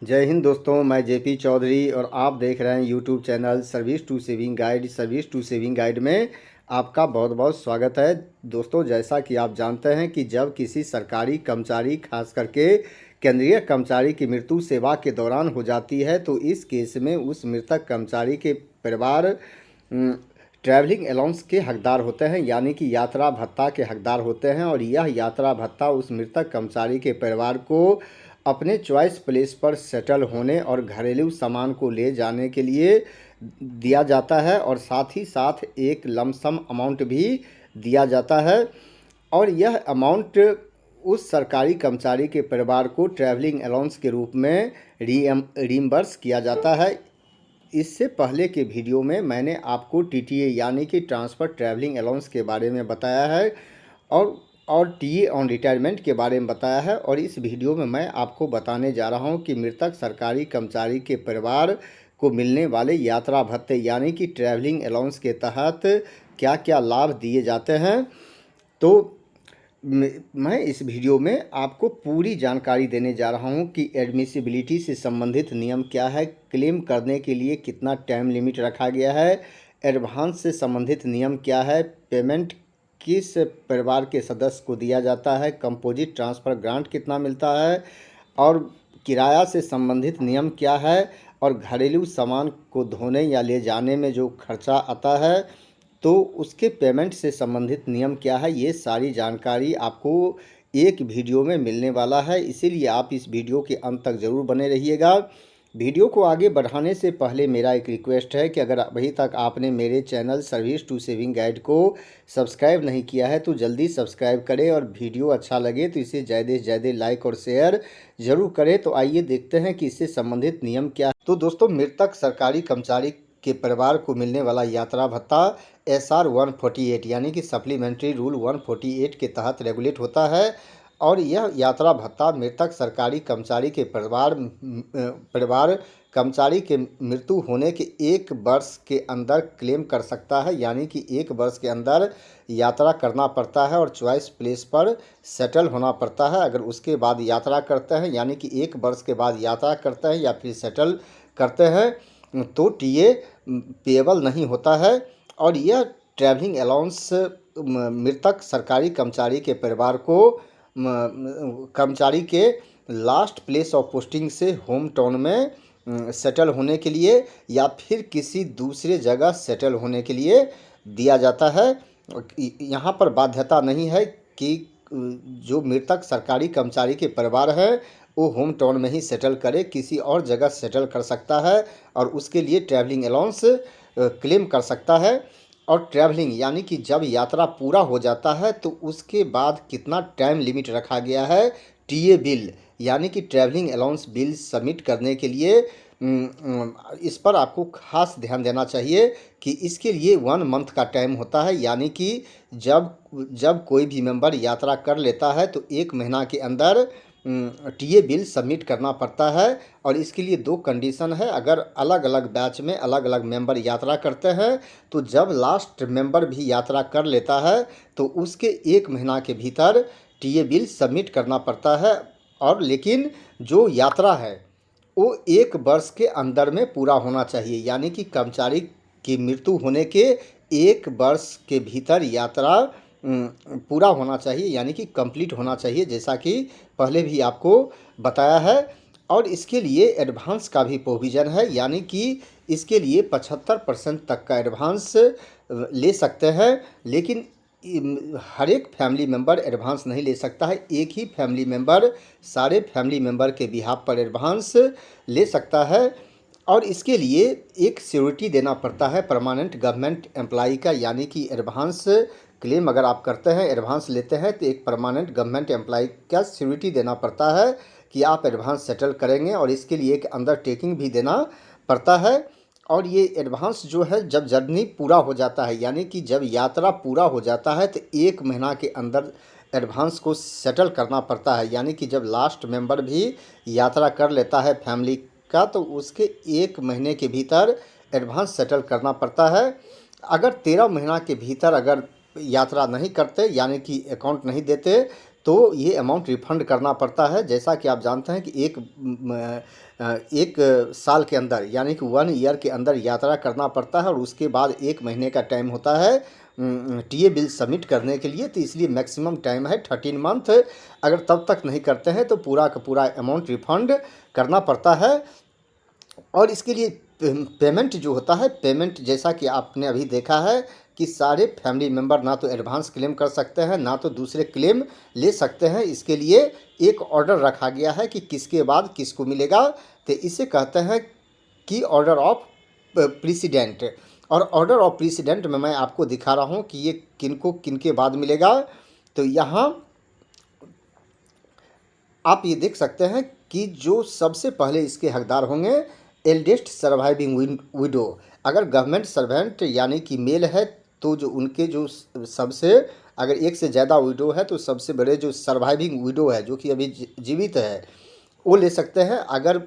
जय हिंद दोस्तों, मैं जेपी चौधरी और आप देख रहे हैं YouTube channel service to saving guide. Service to saving guide में आपका बहुत बहुत स्वागत है। दोस्तों, जैसा कि आप जानते हैं कि जब किसी सरकारी कर्मचारी, खास करके केंद्रीय कर्मचारी की मृत्यु सेवा के दौरान हो जाती है, तो इस केस में उस मृतक कर्मचारी के परिवार ट्रैवलिंग अलाउंस के हकदार होते हैं, यानी कि यात्रा भत्ता के हकदार होते हैं। और यह यात्रा भत्ता उस मृतक कर्मचारी के परिवार को अपने चॉइस प्लेस पर सेटल होने और घरेलू सामान को ले जाने के लिए दिया जाता है, और साथ ही साथ एक लमसम अमाउंट भी दिया जाता है। और यह अमाउंट उस सरकारी कर्मचारी के परिवार को ट्रैवलिंग अलाउंस के रूप में रीइम्बर्स किया जाता है। इससे पहले के वीडियो में मैंने आपको टीटीए यानी कि ट्रांसफ़र ट्रैवलिंग अलाउंस के बारे में बताया है और टीए ऑन रिटायरमेंट के बारे में बताया है। और इस वीडियो में मैं आपको बताने जा रहा हूं कि मृतक सरकारी कर्मचारी के परिवार को मिलने वाले यात्रा भत्ते यानी कि ट्रैवलिंग अलाउंस के तहत क्या क्या लाभ दिए जाते हैं। तो मैं इस वीडियो में आपको पूरी जानकारी देने जा रहा हूं कि एडमिसिबिलिटी से संबंधित नियम क्या है, क्लेम करने के लिए कितना टाइम लिमिट रखा गया है, एडवांस से संबंधित नियम क्या है, पेमेंट किस परिवार के सदस्य को दिया जाता है, कंपोजिट ट्रांसफ़र ग्रांट कितना मिलता है, और किराया से संबंधित नियम क्या है, और घरेलू सामान को धोने या ले जाने में जो खर्चा आता है तो उसके पेमेंट से संबंधित नियम क्या है। ये सारी जानकारी आपको एक वीडियो में मिलने वाला है, इसीलिए आप इस वीडियो के अंत तक ज़रूर बने रहिएगा। वीडियो को आगे बढ़ाने से पहले मेरा एक रिक्वेस्ट है कि अगर अभी तक आपने मेरे channel service to saving guide को सब्सक्राइब नहीं किया है तो जल्दी सब्सक्राइब करें, और वीडियो अच्छा लगे तो इसे ज़्यादा से ज़्यादा लाइक और शेयर ज़रूर करें। तो आइए देखते हैं कि इससे संबंधित नियम क्या है। तो दोस्तों, मृतक सरकारी कर्मचारी के परिवार को मिलने वाला यात्रा भत्ता SR 148 यानी कि सप्लीमेंट्री रूल 148 के तहत रेगुलेट होता है। और यह यात्रा भत्ता मृतक सरकारी कर्मचारी के परिवार कर्मचारी के मृत्यु होने के 1 वर्ष के अंदर क्लेम कर सकता है, यानी कि 1 वर्ष के अंदर यात्रा करना पड़ता है और चॉइस प्लेस पर सेटल होना पड़ता है। अगर उसके बाद यात्रा करते हैं, यानी कि 1 वर्ष के बाद यात्रा करते हैं या फिर सेटल करते हैं, तो टीए पेएबल नहीं होता है। और यह ट्रैवलिंग अलाउंस मृतक सरकारी कर्मचारी के परिवार को कर्मचारी के लास्ट प्लेस ऑफ पोस्टिंग से होम टाउन में सेटल होने के लिए या फिर किसी दूसरे जगह सेटल होने के लिए दिया जाता है। यहाँ पर बाध्यता नहीं है कि जो मृतक सरकारी कर्मचारी के परिवार है वो होम टाउन में ही सेटल करे, किसी और जगह सेटल कर सकता है और उसके लिए ट्रैवलिंग अलाउंस क्लेम कर सकता है। और ट्रैवलिंग यानी कि जब यात्रा पूरा हो जाता है तो उसके बाद कितना टाइम लिमिट रखा गया है टीए बिल यानी कि ट्रैवलिंग अलाउंस बिल सबमिट करने के लिए, इस पर आपको खास ध्यान देना चाहिए कि इसके लिए 1 मंथ का टाइम होता है। यानी कि जब कोई भी मेंबर यात्रा कर लेता है तो 1 महीना के अंदर टीए बिल सबमिट करना पड़ता है। और इसके लिए 2 कंडीशन है। अगर अलग अलग बैच में अलग अलग मेंबर यात्रा करते हैं तो जब लास्ट मेंबर भी यात्रा कर लेता है तो उसके 1 महीना के भीतर टीए बिल सबमिट करना पड़ता है। और लेकिन जो यात्रा है वो 1 वर्ष के अंदर में पूरा होना चाहिए, यानी कि कर्मचारी की मृत्यु होने के 1 वर्ष के भीतर यात्रा पूरा होना चाहिए, यानी कि कंप्लीट होना चाहिए, जैसा कि पहले भी आपको बताया है। और इसके लिए एडवांस का भी प्रोविज़न है, यानी कि इसके लिए 75% तक का एडवांस ले सकते हैं। लेकिन हर एक फैमिली मेंबर एडवांस नहीं ले सकता है। एक ही फैमिली मेंबर सारे फैमिली मेंबर के बिहाफ पर एडवांस ले सकता है। और इसके लिए एक सिक्योरिटी देना पड़ता है परमानेंट गवर्नमेंट एम्प्लॉई का, यानी कि एडवांस क्लेम अगर आप करते हैं, एडवांस लेते हैं, तो एक परमानेंट गवर्नमेंट एम्प्लॉई का सिक्योरिटी देना पड़ता है कि आप एडवांस सेटल करेंगे, और इसके लिए एक अंडरटेकिंग भी देना पड़ता है। और ये एडवांस जो है जब जर्नी पूरा हो जाता है, यानी कि जब यात्रा पूरा हो जाता है तो 1 महीना के अंदर एडवांस को सेटल करना पड़ता है। यानी कि जब लास्ट मेंबर भी यात्रा कर लेता है फैमिली का तो उसके 1 महीने के भीतर एडवांस सेटल करना पड़ता है। अगर 13 महीना के भीतर अगर यात्रा नहीं करते, यानी कि अकाउंट नहीं देते, तो ये अमाउंट रिफ़ंड करना पड़ता है। जैसा कि आप जानते हैं कि एक साल के अंदर यानी कि 1 ईयर के अंदर यात्रा करना पड़ता है और उसके बाद 1 महीने का टाइम होता है टीए बिल सबमिट करने के लिए। तो इसलिए मैक्सिमम टाइम है 13 मंथ। अगर तब तक नहीं करते हैं तो पूरा का पूरा अमाउंट रिफ़ंड करना पड़ता है। और इसके लिए पेमेंट जो होता है, पेमेंट जैसा कि आपने अभी देखा है कि सारे फैमिली मेम्बर ना तो एडवांस क्लेम कर सकते हैं ना तो दूसरे क्लेम ले सकते हैं। इसके लिए एक ऑर्डर रखा गया है कि किसके बाद किसको मिलेगा। तो इसे कहते हैं कि ऑर्डर ऑफ प्रेसिडेंट। और ऑर्डर ऑफ प्रेसिडेंट में मैं आपको दिखा रहा हूँ कि ये किनको किनके बाद मिलेगा। तो यहाँ आप ये देख सकते हैं कि जो सबसे पहले इसके हकदार होंगे एल्डेस्ट सर्वाइविंग विडो। अगर गवर्नमेंट सर्वेंट यानी कि मेल है तो जो उनके जो सबसे, अगर एक से ज़्यादा विडो है तो सबसे बड़े जो सर्वाइविंग विडो है जो कि अभी जीवित है वो ले सकते हैं। अगर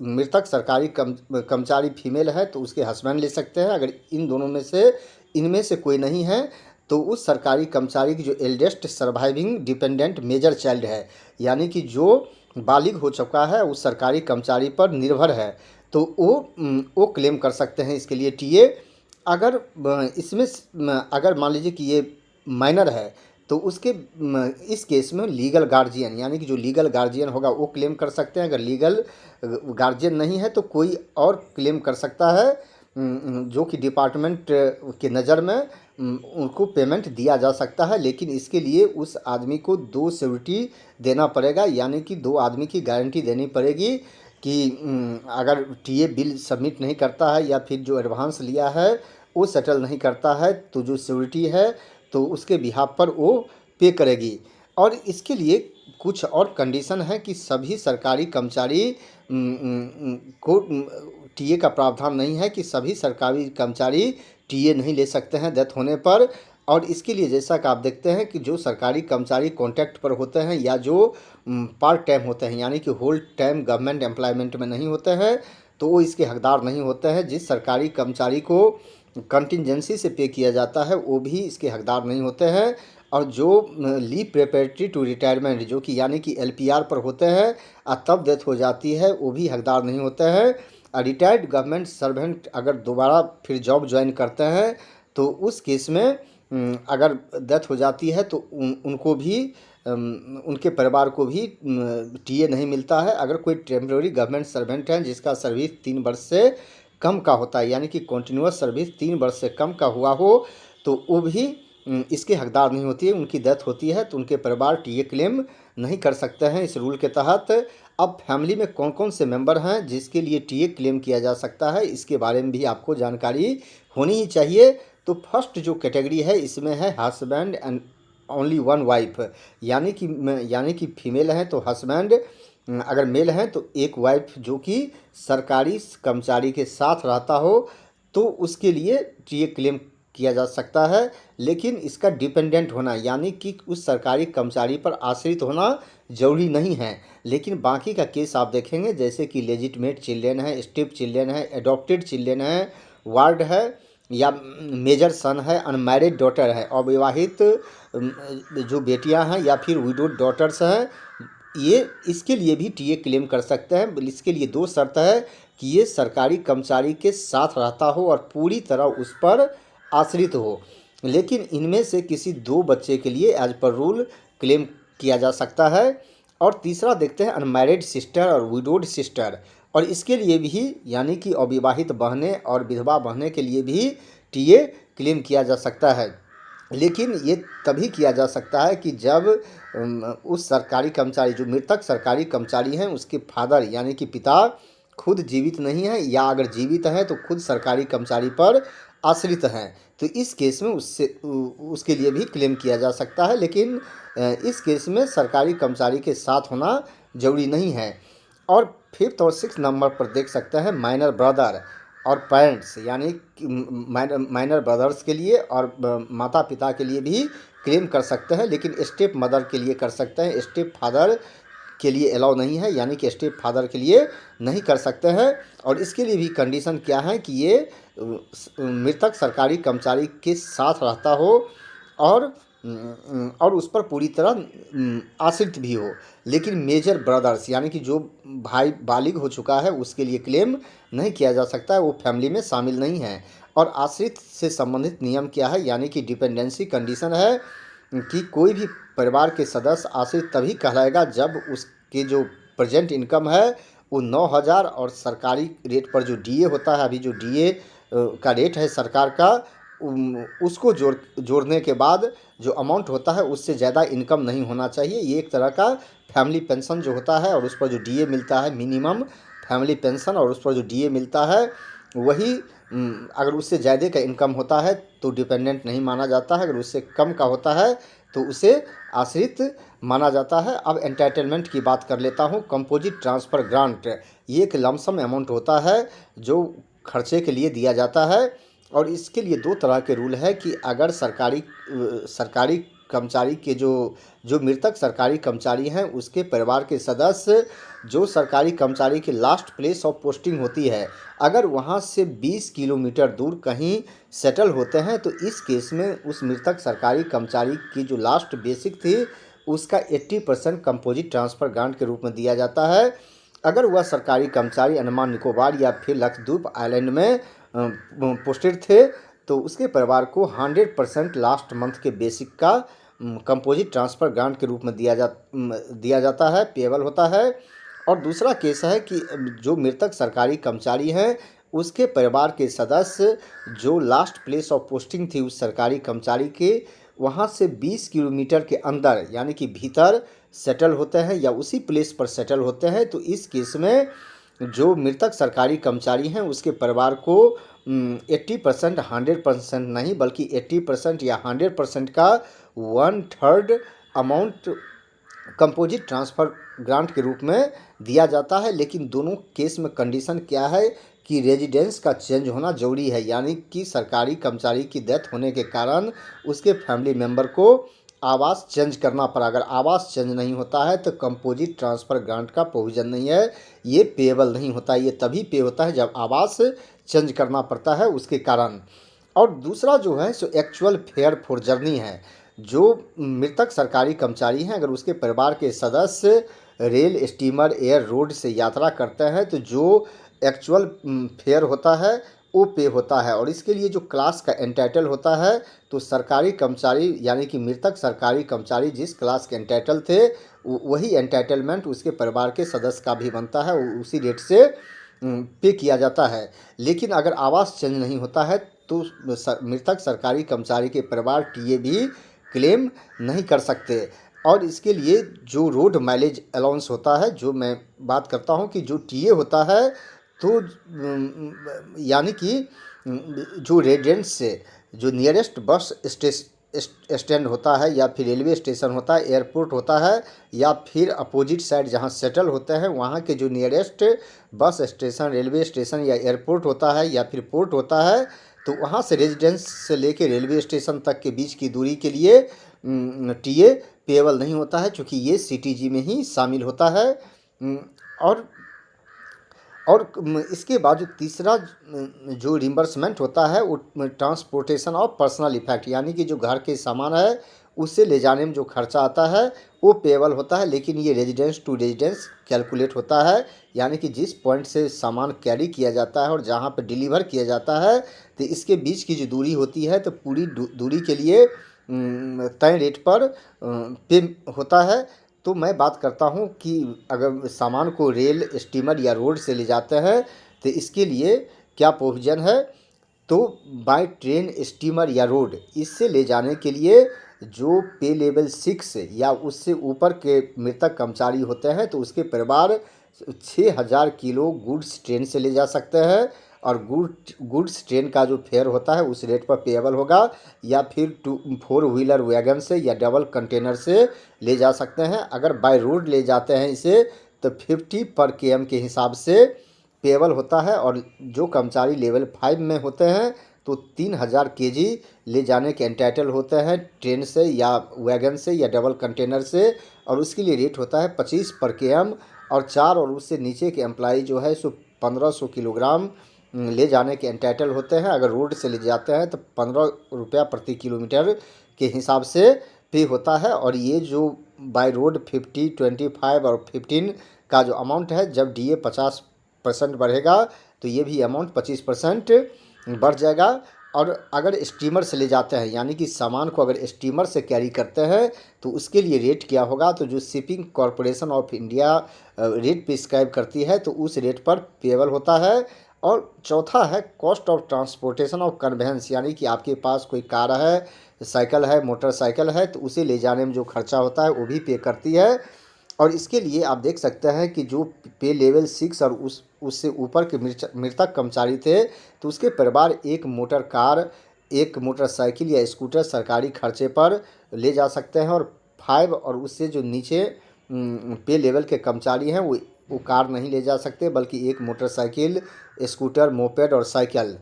मृतक सरकारी कर्मचारी फीमेल है तो उसके हस्बैंड ले सकते हैं। अगर इन दोनों में से इनमें से कोई नहीं है तो उस सरकारी कर्मचारी की जो eldest surviving dependent major child है यानी कि जो बालिग हो चुका है उस सरकारी कर्मचारी पर निर्भर है तो वो क्लेम कर सकते हैं इसके लिए टीए। अगर इसमें अगर मान लीजिए कि ये माइनर है तो उसके इस केस में लीगल गार्जियन यानी कि जो लीगल गार्जियन होगा वो क्लेम कर सकते हैं। अगर लीगल गार्जियन नहीं है तो कोई और क्लेम कर सकता है जो कि डिपार्टमेंट के नज़र में उनको पेमेंट दिया जा सकता है। लेकिन इसके लिए उस आदमी को 2 श्योरिटी देना पड़ेगा यानी कि 2 आदमी की गारंटी देनी पड़ेगी कि अगर टीए बिल सबमिट नहीं करता है या फिर जो एडवांस लिया है वो सेटल नहीं करता है तो जो श्योरिटी है तो उसके बिहाफ पर वो पे करेगी। और इसके लिए कुछ और कंडीशन है कि सभी सरकारी कर्मचारी को टीए का प्रावधान नहीं है कि सभी सरकारी कर्मचारी टीए नहीं ले सकते हैं डेथ होने पर। और इसके लिए जैसा कि आप देखते हैं कि जो सरकारी कर्मचारी कॉन्ट्रैक्ट पर होते हैं या जो पार्ट टाइम होते हैं यानी कि होल टाइम गवर्नमेंट एम्प्लॉयमेंट में नहीं होते हैं तो वो इसके हकदार नहीं होते हैं। जिस सरकारी कर्मचारी को कंटिजेंसी से पे किया जाता है वो भी इसके हकदार नहीं होते हैं। और जो लीव प्रिपरेटरी टू रिटायरमेंट जो कि यानी कि एलपीआर पर होते हैं और तब डेथ हो जाती है वो भी हकदार नहीं होते हैं। रिटायर्ड गवर्नमेंट सर्वेंट अगर दोबारा फिर जॉब ज्वाइन करते हैं तो उस केस में अगर डेथ हो जाती है तो उनको भी उनके परिवार को भी टीए नहीं मिलता है। अगर कोई टेम्प्रेरी गवर्नमेंट सर्वेंट है जिसका सर्विस 3 वर्ष से कम का होता है यानी कि कॉन्टिन्यूस सर्विस 3 वर्ष से कम का हुआ हो तो वो भी इसके हकदार नहीं होती है। उनकी डेथ होती है तो उनके परिवार टीए क्लेम नहीं कर सकते हैं इस रूल के तहत। अब फैमिली में कौन कौन से मेंबर हैं जिसके लिए टीए क्लेम किया जा सकता है इसके बारे में भी आपको जानकारी होनी ही चाहिए। तो फर्स्ट जो कैटेगरी है इसमें है हस्बैंड एंड ओनली 1 वाइफ यानी कि फीमेल है तो हस्बैंड, अगर मेल है तो एक वाइफ जो कि सरकारी कर्मचारी के साथ रहता हो तो उसके लिए टीए क्लेम किया जा सकता है। लेकिन इसका डिपेंडेंट होना यानी कि उस सरकारी कर्मचारी पर आश्रित होना जरूरी नहीं है। लेकिन बाकी का केस आप देखेंगे जैसे कि लेजिटमेट चिल्ड्रेन है, स्टेप चिल्ड्रेन है, एडॉप्टेड चिल्ड्रेन है, वार्ड है या मेजर सन है, अनमैरिड डॉटर है, अविवाहित जो बेटियां हैं या फिर विडोड डॉटर्स हैं, ये इसके लिए भी टीए क्लेम कर सकते हैं। इसके लिए 2 शर्त है कि ये सरकारी कर्मचारी के साथ रहता हो और पूरी तरह उस पर आश्रित हो। लेकिन इनमें से किसी 2 बच्चे के लिए एज पर रूल क्लेम किया जा सकता है। और तीसरा देखते हैं अनमैरिड सिस्टर और विडोड सिस्टर, और इसके लिए भी यानी कि अविवाहित बहनें और विधवा बहनें के लिए भी टीए क्लेम किया जा सकता है। लेकिन ये तभी किया जा सकता है कि जब उस सरकारी कर्मचारी जो मृतक सरकारी कर्मचारी हैं उसके फादर यानी कि पिता खुद जीवित नहीं है या अगर जीवित हैं तो खुद सरकारी कर्मचारी पर आश्रित हैं। तो इस केस में उसके लिए भी क्लेम किया जा सकता है। लेकिन इस केस में सरकारी कर्मचारी के साथ होना जरूरी नहीं है। और 5th और 6th नंबर पर देख सकते हैं माइनर ब्रदर और पेरेंट्स यानी माइनर ब्रदर्स के लिए और माता पिता के लिए भी क्लेम कर सकते हैं। लेकिन स्टेप मदर के लिए कर सकते हैं, स्टेप फादर के लिए अलाउ नहीं है यानी कि स्टेप फादर के लिए नहीं कर सकते हैं। और इसके लिए भी कंडीशन क्या है कि ये मृतक सरकारी कर्मचारी के साथ रहता हो और और उस पर पूरी तरह आश्रित भी हो, लेकिन मेजर ब्रदर्स यानी कि जो भाई बालिग हो चुका है उसके लिए क्लेम नहीं किया जा सकता है, वो फैमिली में शामिल नहीं है। और आश्रित से संबंधित नियम क्या है, यानी कि डिपेंडेंसी कंडीशन है कि कोई भी परिवार के सदस्य आश्रित तभी कहलाएगा जब उसके जो प्रेजेंट इनकम है वो 9,000 और सरकारी रेट पर जो डीए होता है, अभी जो डीए का रेट है सरकार का, उसको जोड़ने के बाद जो अमाउंट होता है उससे ज़्यादा इनकम नहीं होना चाहिए। ये एक तरह का फैमिली पेंशन जो होता है और उस पर जो डीए मिलता है, मिनिमम फैमिली पेंशन, और उस पर जो डीए मिलता है वही अगर उससे ज़्यादा का इनकम होता है तो डिपेंडेंट नहीं माना जाता है, अगर उससे कम का होता है तो उसे आश्रित माना जाता है। अब एंटाइटलमेंट की बात कर लेता हूँ। कंपोजिट ट्रांसफ़र ग्रांट ये एक लमसम अमाउंट होता है जो खर्चे के लिए दिया जाता है, और इसके लिए दो तरह के रूल है कि अगर सरकारी कर्मचारी के जो मृतक सरकारी कर्मचारी हैं उसके परिवार के सदस्य जो सरकारी कर्मचारी के लास्ट प्लेस ऑफ पोस्टिंग होती है अगर वहाँ से 20 किलोमीटर दूर कहीं सेटल होते हैं तो इस केस में उस मृतक सरकारी कर्मचारी की जो लास्ट बेसिक थी उसका 80% कंपोजिट ट्रांसफ़र ग्रांट के रूप में दिया जाता है। अगर वह सरकारी कर्मचारी अंडमान निकोबार या फिर लक्षद्वीप आइलैंड में पोस्टेड थे तो उसके परिवार को 100% लास्ट मंथ के बेसिक का कंपोजिट ट्रांसफ़र ग्रांट के रूप में दिया जाता है, पेएबल होता है। और दूसरा केस है कि जो मृतक सरकारी कर्मचारी हैं उसके परिवार के सदस्य जो लास्ट प्लेस ऑफ पोस्टिंग थी उस सरकारी कर्मचारी के वहाँ से 20 किलोमीटर के अंदर यानी कि भीतर सेटल होते हैं या उसी प्लेस पर सेटल होते हैं, तो इस केस में जो मृतक सरकारी कर्मचारी हैं उसके परिवार को 80% 100% नहीं बल्कि 80% या 100% का 1/3 अमाउंट कंपोजिट ट्रांसफ़र ग्रांट के रूप में दिया जाता है। लेकिन दोनों केस में कंडीशन क्या है कि रेजिडेंस का चेंज होना ज़रूरी है, यानी कि सरकारी कर्मचारी की डेथ होने के कारण उसके फैमिली मेम्बर को आवास चेंज करना पड़ा। अगर आवास चेंज नहीं होता है तो कंपोजिट ट्रांसफ़र ग्रांट का प्रोविज़न नहीं है, ये पेएबल नहीं होता। ये तभी पे होता है जब आवास चेंज करना पड़ता है उसके कारण। और दूसरा जो है so actual fair for journey है। जो मृतक सरकारी कर्मचारी हैं अगर उसके परिवार के सदस्य रेल, स्टीमर, एयर, रोड से यात्रा करते हैं तो जो एक्चुअल फेयर होता है वो पे होता है। और इसके लिए जो क्लास का एंटाइटल होता है तो सरकारी कर्मचारी यानी कि मृतक सरकारी कर्मचारी जिस क्लास के एंटाइटल थे वही एंटाइटलमेंट उसके परिवार के सदस्य का भी बनता है, उसी रेट से पे किया जाता है। लेकिन अगर आवास चेंज नहीं होता है तो मृतक सरकारी कर्मचारी के परिवार टीए भी क्लेम नहीं कर सकते। और इसके लिए जो रोड माइलेज अलाउंस होता है, जो मैं बात करता हूँ कि जो टीए होता है तो यानी कि जो रेजिडेंस से जो नियरेस्ट बस स्टैंड होता है या फिर रेलवे स्टेशन होता है, एयरपोर्ट होता है या फिर अपोजिट साइड जहाँ सेटल होते हैं वहाँ के जो nearest bus station, railway station या एयरपोर्ट होता है या फिर पोर्ट होता है तो वहाँ से रेजिडेंस से लेके रेलवे स्टेशन तक के बीच की दूरी के लिए टीए पेएबल नहीं होता है, क्योंकि ये सीटीजी में ही शामिल होता है। और इसके बाद जो तीसरा जो रिम्बर्समेंट होता है वो ट्रांसपोर्टेशन ऑफ पर्सनल इफेक्ट यानी कि जो घर के सामान है उससे ले जाने में जो खर्चा आता है वो पेएबल होता है। लेकिन ये रेजिडेंस टू रेजिडेंस कैलकुलेट होता है, यानी कि जिस पॉइंट से सामान कैरी किया जाता है और जहाँ पर डिलीवर किया जाता है तो इसके बीच की जो दूरी होती है तो पूरी दूरी के लिए तय रेट पर पे होता है। तो मैं बात करता हूँ कि अगर सामान को रेल, स्टीमर या रोड से ले जाते हैं तो इसके लिए क्या प्रोविज़न है। तो बाय ट्रेन, स्टीमर या रोड इससे ले जाने के लिए जो पे लेवल 6 या उससे ऊपर के मृतक कर्मचारी होते हैं तो उसके परिवार 6,000 किलो गुड्स ट्रेन से ले जा सकते हैं, और गुड्स ट्रेन का जो फेयर होता है उस रेट पर पेएबल होगा, या फिर 4 व्हीलर वैगन से या डबल कंटेनर से ले जा सकते हैं। अगर बाय रोड ले जाते हैं इसे तो 50 पर केएम के हिसाब से पेएबल होता है। और जो कर्मचारी लेवल 5 में होते हैं तो 3,000 केजी ले जाने के एंटाइटल होते हैं ट्रेन से या वैगन से या डबल कंटेनर से, और उसके लिए रेट होता है 25 पर केएम। और 4 और उससे नीचे के एम्प्लाई जो है सो 1500 किलोग्राम ले जाने के एंटाइटल होते हैं। अगर रोड से ले जाते हैं तो 15 रुपया प्रति किलोमीटर के हिसाब से पे होता है। और ये जो बाय रोड 50, 25 और 15 का जो अमाउंट है, जब DA 50% बढ़ेगा तो ये भी अमाउंट 25% बढ़ जाएगा। और अगर स्टीमर से ले जाते हैं, यानी कि सामान को अगर स्टीमर से कैरी करते हैं, तो उसके लिए रेट क्या होगा, तो जो shipping corporation of India rate prescribe करती है, तो उस रेट पर पेबल होता है। और चौथा है cost of transportation of conveyance, यानी कि आपके पास कोई कार है, साइकिल है, मोटरसाइकिल है, तो उसे ले जाने में जो खर्चा होता है वो भी पे करती है। और इसके लिए आप देख सकते हैं कि जो पे लेवल 6 और उससे ऊपर के मृतक कर्मचारी थे, तो उसके परिवार एक मोटर कार, एक मोटरसाइकिल या स्कूटर सरकारी खर्चे पर ले जा सकते हैं। और 5 और उससे जो नीचे पे लेवल के कर्मचारी हैं, वो कार नहीं ले जा सकते, बल्कि एक मोटरसाइकिल, स्कूटर, मोपेड और साइकिल,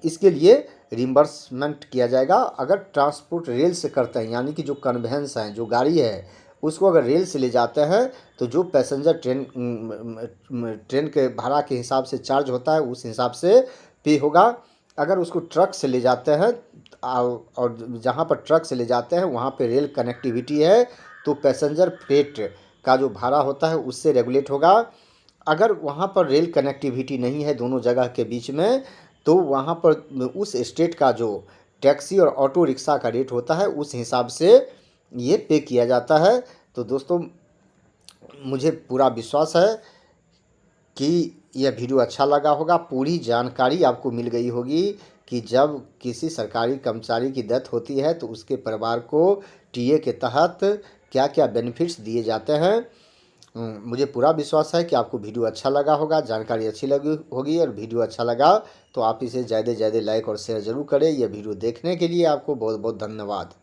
इसके लिए रिम्बर्समेंट किया जाएगा। अगर ट्रांसपोर्ट रेल से करते हैं, यानी कि जो कन्वेंस हैं, जो गाड़ी है, उसको अगर रेल से ले जाते हैं, तो जो पैसेंजर ट्रेन के भाड़ा के हिसाब से चार्ज होता है, उस हिसाब से पे होगा। अगर उसको ट्रक से ले जाते हैं, और जहाँ पर ट्रक से ले जाते हैं वहाँ पे रेल कनेक्टिविटी है, तो पैसेंजर फ्रेट का जो भाड़ा होता है उससे रेगुलेट होगा। अगर वहाँ पर रेल कनेक्टिविटी नहीं है दोनों जगह के बीच में, तो वहाँ पर उस स्टेट का जो टैक्सी और ऑटो रिक्शा का रेट होता है, उस हिसाब से ये पे किया जाता है। तो दोस्तों, मुझे पूरा विश्वास है कि यह वीडियो अच्छा लगा होगा। पूरी जानकारी आपको मिल गई होगी कि जब किसी सरकारी कर्मचारी की डेथ होती है, तो उसके परिवार को टीए के तहत क्या क्या बेनिफिट्स दिए जाते हैं। मुझे पूरा विश्वास है कि आपको वीडियो अच्छा लगा होगा, जानकारी अच्छी लगी होगी। और वीडियो अच्छा लगा तो आप इसे ज़्यादा से ज़्यादा लाइक और शेयर ज़रूर करें। यह वीडियो देखने के लिए आपको बहुत बहुत धन्यवाद।